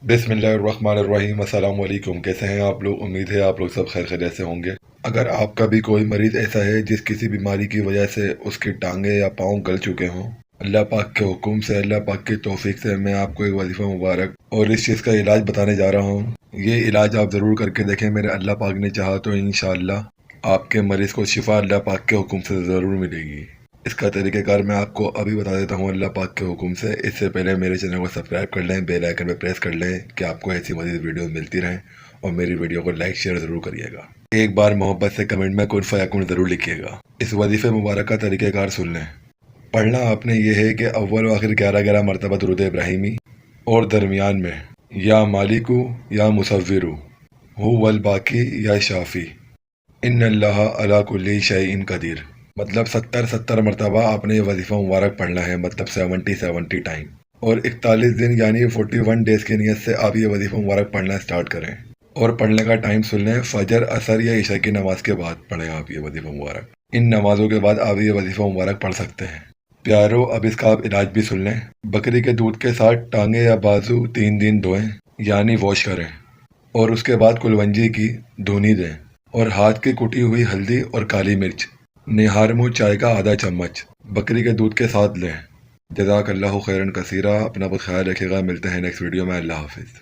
बिस्मिल्लाहिर्रहमानिर्रहीम। अस्सलाम वालेकुम। कैसे हैं आप लोग? उम्मीद है आप लोग सब खैर खैरियत से होंगे। अगर आपका भी कोई मरीज़ ऐसा है जिस किसी बीमारी की वजह से उसकी टांगे या पाँव गल चुके हों, अल्लाह पाक के हुक्म से, अल्लाह पाक की तौफीक से मैं आपको एक वजीफ़ा मुबारक और इस चीज़ का इलाज बताने जा रहा हूँ। ये इलाज आप ज़रूर करके देखें। मेरे अल्लाह पाक ने चाहा तो इंशाअल्लाह आपके मरीज़ को शिफा अल्लाह पाक के हुक्म से ज़रूर मिलेगी। इसका तरीक़ेकार मैं आपको अभी बता देता हूँ अल्लाह पाक के हुक्म से। इससे पहले मेरे चैनल को सब्सक्राइब कर लें, बेल आइकन पर प्रेस कर लें कि आपको ऐसी मज़ीद वीडियो मिलती रहें, और मेरी वीडियो को लाइक शेयर ज़रूर करिएगा। एक बार मोहब्बत से कमेंट में कुन फयाकुन ज़रूर लिखिएगा। इस वजीफ़े मुबारक का तरीक़ेकार सुन लें। पढ़ना आपने ये है कि अव्वल व आखिर 11 मरतबा दुरूद इब्राहिमी, और दरमियान में या मालिकु या मुसव्विरु, हु वल बाकी या शाफ़ी, इन्नल्लाह अला कुल्ली शैइन कदीर। मतलब 70 मरतबा आपने ये वजीफ़ा मुबारक पढ़ना है, मतलब 70 टाइम। और 41 दिन यानी 41 डेज़ की नीयत से आप ये वजीफ़ा मुबारक पढ़ना स्टार्ट करें। और पढ़ने का टाइम सुन लें, फजर, असर या इशा की नमाज़ के बाद पढ़ें आप ये वजीफ़ा मुबारक। इन नमाज़ों के बाद आप ये वजीफ़ा मुबारक पढ़ सकते हैं। प्यारो, अब इसका आप इलाज भी सुन लें। बकरी के दूध के साथ टांगे या बाजू 3 दिन धोएं, यानी वॉश करें, और उसके बाद कुलवंजी की धुनी दें, और हाथ की कुटी हुई हल्दी और काली मिर्च निहार मुँह चाय का आधा चम्मच बकरी के दूध के साथ लें। जज़ाकल्लाहु खैरन कसीरा। अपना बहुत ख्याल रखिएगा। मिलते हैं नेक्स्ट वीडियो में। अल्लाह हाफिज़।